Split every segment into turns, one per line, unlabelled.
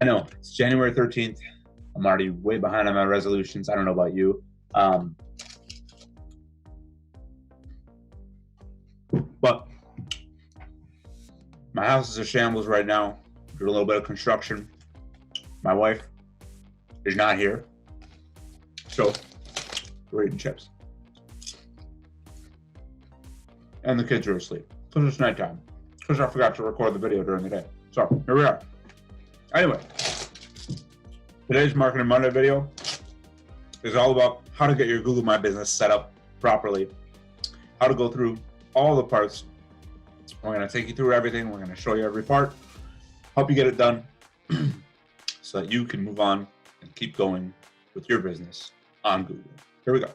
I know it's January 13th. I'm already way behind on my resolutions. I don't know about you. But my house is a shambles right now. Doing a little bit of construction. My wife is not here. So we're eating chips. And the kids are asleep. Because it's nighttime. Because I forgot to record the video during the day. So here we are. Anyway, today's Marketing Monday video is all about how to get your Google My Business set up properly, how to go through all the parts. We're going to take you through everything. We're going to show you every part, help you get it done so that you can move on and keep going with your business on Google. Here we go.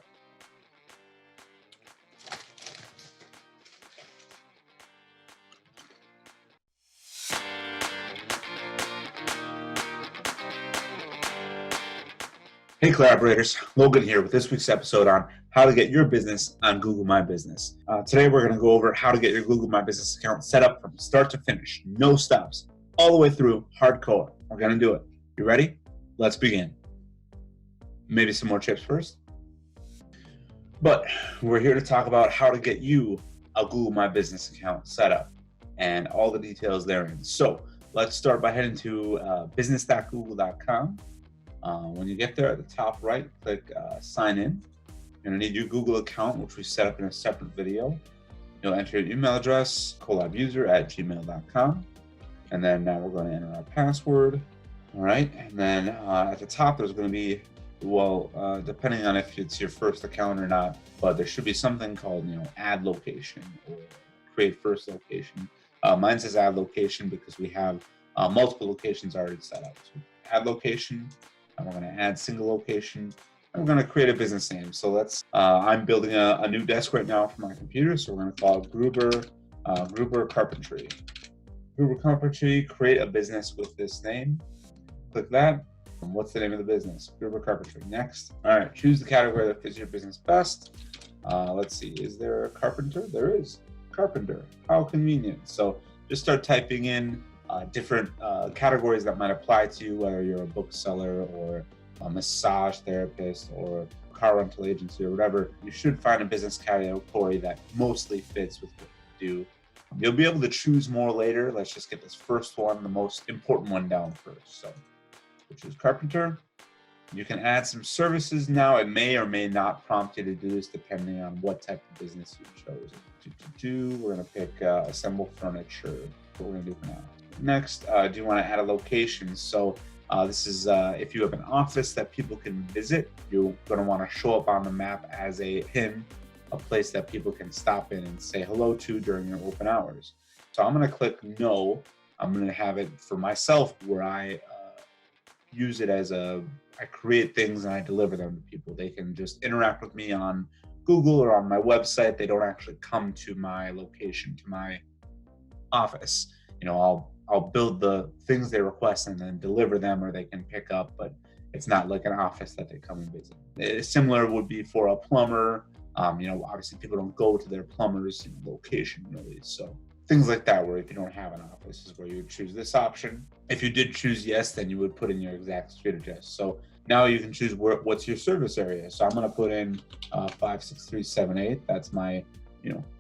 Hey collaborators, Logan here with this week's episode on how to get your business on Google My Business. Today we're going to go over how to get your Google My Business account set up from start to finish, no stops, all the way through hardcore. We're going to do it. You ready? Let's begin. Maybe some more chips first. But we're here to talk about how to get you a Google My Business account set up and all the details therein. So let's start by heading to business.google.com. When you get there at the top right, click sign in. You're going to need your Google account, which we set up in a separate video. You'll enter your email address, cohlabuser@gmail.com. And then now we're going to enter our password. All right. And then at the top, there's going to be, depending on if it's your first account or not, but there should be something called, add location or create first location. Mine says add location because we have multiple locations already set up. So add location. And we're going to add single location, and we're going to create a business name. So I'm building a new desk right now for my computer, so we're going to call it Gruber Carpentry. Gruber Carpentry, create a business with this name. Click that. And what's the name of the business? Gruber Carpentry. Next. All right, choose the category that fits your business best. Let's see, is there a carpenter? There is. Carpenter. How convenient. So just start typing in different categories that might apply to you, whether you're a bookseller or a massage therapist or car rental agency or whatever. You should find a business category that mostly fits with what you do. You'll be able to choose more later. Let's just get this first one, the most important one, down first. So we'll choose carpenter. You can add some services now. It may or may not prompt you to do this depending on what type of business you chose. We're going to pick assemble furniture. What we're going to do for now. Next, do you want to add a location? So this is if you have an office that people can visit, you're going to want to show up on the map as a pin, a place that people can stop in and say hello to during your open hours. So I'm going to click no. I'm going to have it for myself where I use it as I create things and I deliver them to people. They can just interact with me on Google or on my website. They don't actually come to my location, to my office. I'll build the things they request and then deliver them, or they can pick up, but it's not like an office that they come and visit. Similar would be for a plumber. Obviously people don't go to their plumber's location really. So things like that, where if you don't have an office is where you would choose this option. If you did choose yes, then you would put in your exact street address. So now you can choose what's your service area. So I'm going to put in 56378. That's my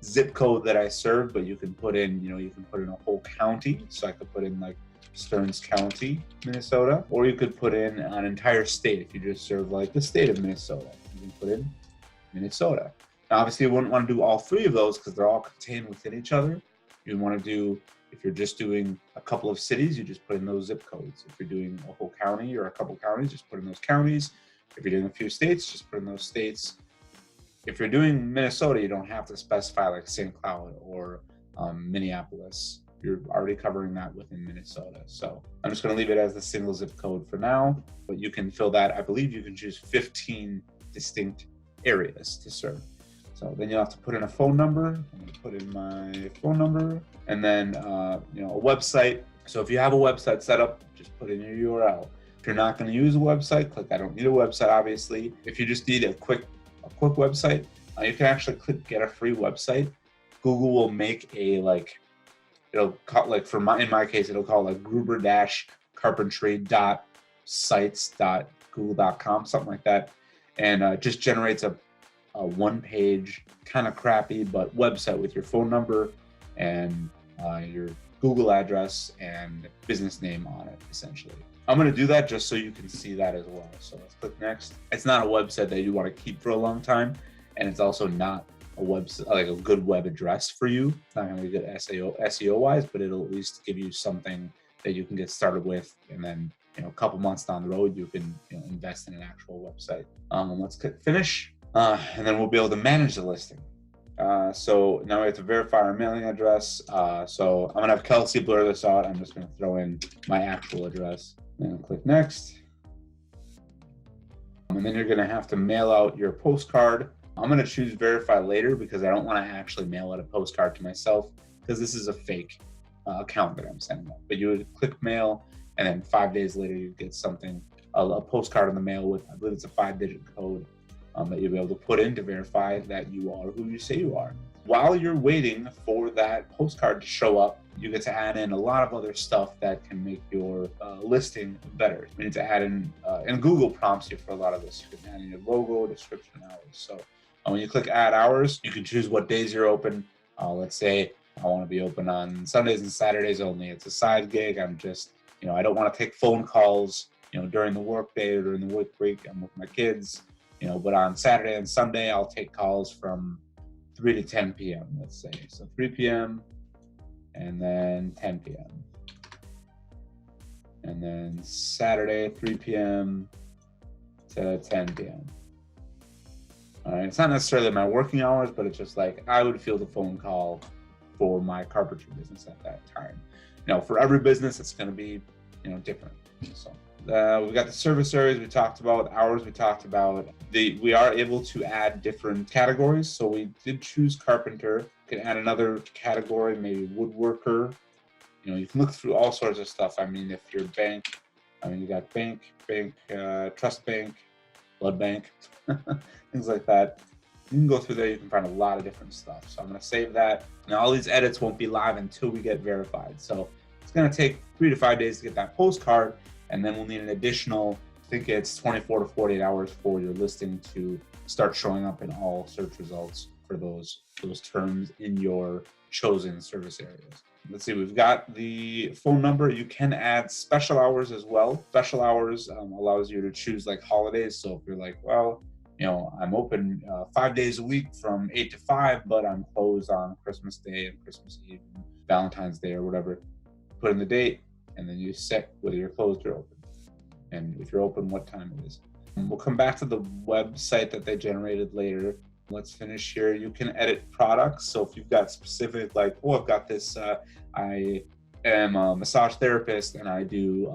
zip code that I serve, but you can put in, a whole county. So I could put in like Stearns County, Minnesota, or you could put in an entire state. If you just serve like the state of Minnesota, you can put in Minnesota. Now, obviously you wouldn't want to do all three of those because they're all contained within each other. You want to do, if you're just doing a couple of cities, you just put in those zip codes. If you're doing a whole county or a couple counties, just put in those counties. If you're doing a few states, just put in those states. If you're doing Minnesota, you don't have to specify like St. Cloud or Minneapolis. You're already covering that within Minnesota. So I'm just going to leave it as the single zip code for now, but you can fill that. I believe you can choose 15 distinct areas to serve. So then you'll have to put in a phone number. I'm going to put in my phone number and then, a website. So if you have a website set up, just put in your URL. If you're not going to use a website, click I don't need a website, obviously. If you just need a quick website, you can actually click get a free website. Google will make a in my case, it'll call it like Gruber carpentry.sites.google.com, something like that. And just generates a one-page, kind of crappy, but website with your phone number and your Google address and business name on it, essentially. I'm going to do that just so you can see that as well. So let's click next. It's not a website that you want to keep for a long time, and it's also not a website, like a good web address for you. It's not going to be good SEO wise, but it'll at least give you something that you can get started with, and then a couple months down the road you can invest in an actual website. Let's click finish, and then we'll be able to manage the listing. So now we have to verify our mailing address. So I'm gonna have Kelsey blur this out. I'm just gonna throw in my actual address and click next. And then you're gonna have to mail out your postcard. I'm gonna choose verify later because I don't want to actually mail out a postcard to myself, because this is a fake account that I'm sending out. But you would click mail, and then 5 days later you get something, a postcard in the mail with, I believe it's a 5-digit code that you'll be able to put in to verify that you are who you say you are. While you're waiting for that postcard to show up, you get to add in a lot of other stuff that can make your listing better. You need to add in, and Google prompts you for a lot of this. You can add in your logo, description, hours. So when you click add hours, you can choose what days you're open. Let's say I want to be open on Sundays and Saturdays only. It's a side gig. I'm just, I don't want to take phone calls, during the work day or during the work week. I'm with my kids. But on Saturday and Sunday, I'll take calls from 3 to 10 p.m., let's say. So 3 p.m. and then 10 p.m. And then Saturday, 3 p.m. to 10 p.m. All right, it's not necessarily my working hours, but it's just like I would field a phone call for my carpentry business at that time. For every business, it's going to be, different. So we've got the service areas we talked about, hours we talked about. We are able to add different categories. So we did choose carpenter. You can add another category, maybe woodworker. You can look through all sorts of stuff. I mean, if you're bank, you got bank, trust bank, blood bank, things like that. You can go through there, you can find a lot of different stuff. So I'm gonna save that. Now all these edits won't be live until we get verified. So it's gonna take 3 to 5 days to get that postcard, and then we'll need an additional, I think it's 24 to 48 hours for your listing to start showing up in all search results for those terms in your chosen service areas. Let's see, we've got the phone number. You can add special hours as well. Special hours allows you to choose like holidays. So if you're like, well, I'm open 5 days a week from 8 to 5, but I'm closed on Christmas Day and Christmas Eve and Valentine's Day or whatever. Put in the date, and then you set whether you're closed or open. And if you're open, what time it is. We'll come back to the website that they generated later. Let's finish here. You can edit products. So if you've got specific, like, I've got this, I am a massage therapist and I do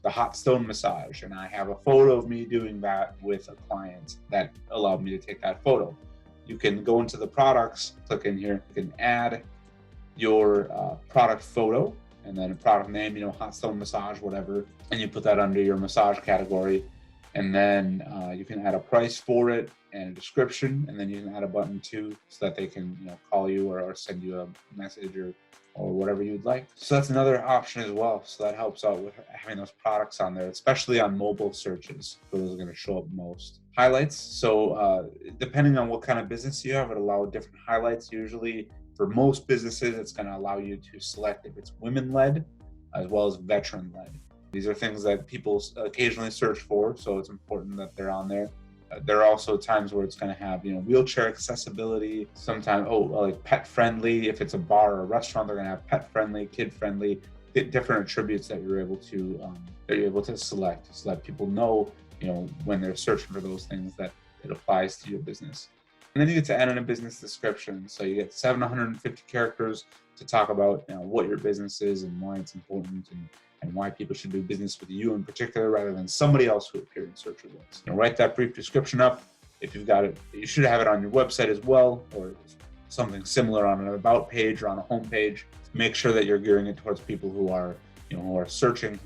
the hot stone massage, and I have a photo of me doing that with a client that allowed me to take that photo. You can go into the products, click in here, you can add your product photo and then a product name, hot stone massage, whatever, and you put that under your massage category. And then you can add a price for it and a description, and then you can add a button too, so that they can call you or send you a message or whatever you'd like. So that's another option as well. So that helps out with having those products on there, especially on mobile searches. So those are going to show up most. Highlights. So depending on what kind of business you have, it allows different highlights. Usually for most businesses, it's going to allow you to select if it's women-led as well as veteran-led. These are things that people occasionally search for, so it's important that they're on there. There are also times where it's going to have, wheelchair accessibility. Sometimes, like pet friendly. If it's a bar or a restaurant, they're going to have pet friendly, kid friendly, different attributes that you're able to select, so that people know, when they're searching for those things, that it applies to your business. And then you get to add in a business description. So you get 750 characters to talk about, what your business is and why it's important and why people should do business with you in particular rather than somebody else who appeared in search results. Write that brief description up. If you've got it, you should have it on your website as well, or something similar on an about page or on a home page. Make sure that you're gearing it towards people who are, who are searching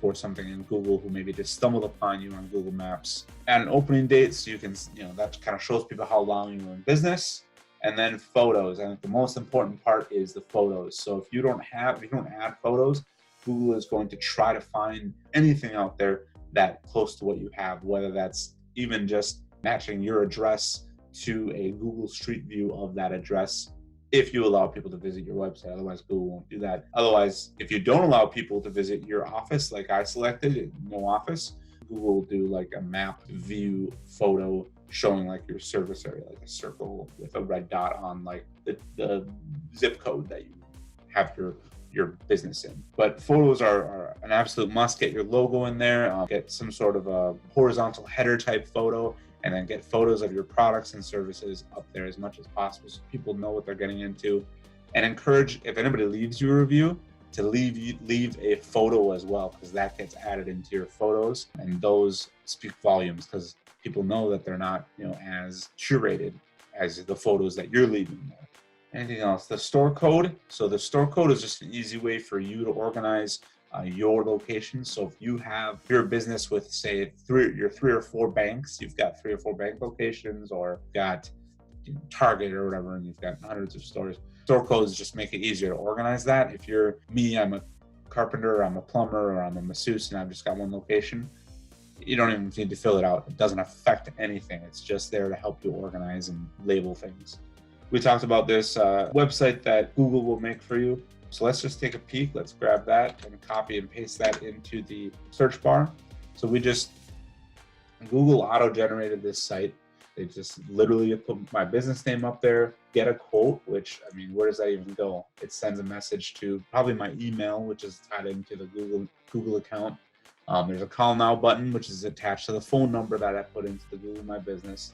for something in Google, who maybe just stumbled upon you on Google Maps. Add an opening date so you can, that kind of shows people how long you were in business. And then photos. I think the most important part is the photos. So if you don't add photos, Google is going to try to find anything out there that close to what you have, whether that's even just matching your address to a Google Street View of that address, if you allow people to visit your website. Otherwise, Google won't do that. Otherwise, if you don't allow people to visit your office, like I selected, no office, Google will do like a map view photo showing like your service area, like a circle with a red dot on like the zip code that you have your business in. But photos are an absolute must. Get your logo in there, get some sort of a horizontal header type photo, and then get photos of your products and services up there as much as possible so people know what they're getting into. And encourage, if anybody leaves you a review, to leave a photo as well, because that gets added into your photos, and those speak volumes because people know that they're not, as curated as the photos that you're leaving there. Anything else? The store code. So the store code is just an easy way for you to organize your locations. So if you have your business with, say, three or four banks, you've got 3 or 4 bank locations, or got Target or whatever, and you've got hundreds of stores. Store codes just make it easier to organize that. If you're me, I'm a carpenter, or I'm a plumber, or I'm a masseuse, and I've just got one location, you don't even need to fill it out. It doesn't affect anything. It's just there to help you organize and label things. We talked about this website that Google will make for you. So let's just take a peek. Let's grab that and copy and paste that into the search bar. So Google auto-generated this site. They just literally put my business name up there, get a quote, which, where does that even go? It sends a message to probably my email, which is tied into the Google account. There's a call now button, which is attached to the phone number that I put into the Google My Business.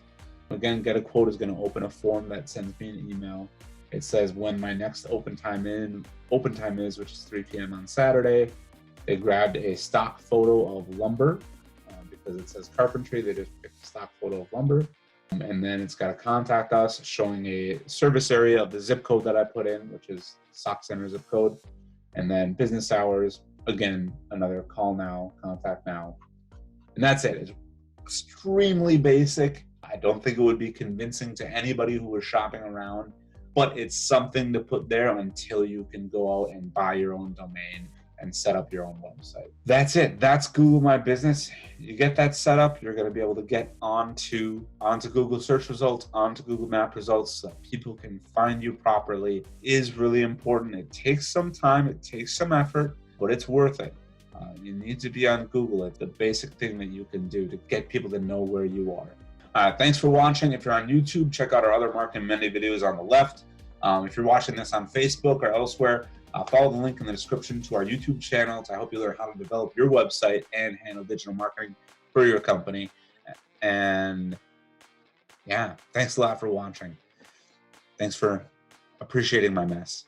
Again, get a quote is going to open a form that sends me an email. It says when my next open time is, which is 3 p.m. on Saturday. They grabbed a stock photo of lumber because it says carpentry. They just picked a stock photo of lumber. And then it's got to contact us, showing a service area of the zip code that I put in, which is Sock Center zip code. And then business hours, again, another call now, contact now. And that's it. It's extremely basic. I don't think it would be convincing to anybody who was shopping around, but it's something to put there until you can go out and buy your own domain and set up your own website. That's it. That's Google My Business. You get that set up, you're going to be able to get onto Google search results, onto Google Map results, so that people can find you properly. It is really important. It takes some time, it takes some effort, but it's worth it. You need to be on Google. It's the basic thing that you can do to get people to know where you are. Thanks for watching. If you're on YouTube, check out our other marketing Monday videos on the left. If you're watching this on Facebook or elsewhere, follow the link in the description to our YouTube channel to help you learn how to develop your website and handle digital marketing for your company. And yeah, thanks a lot for watching. Thanks for appreciating my mess.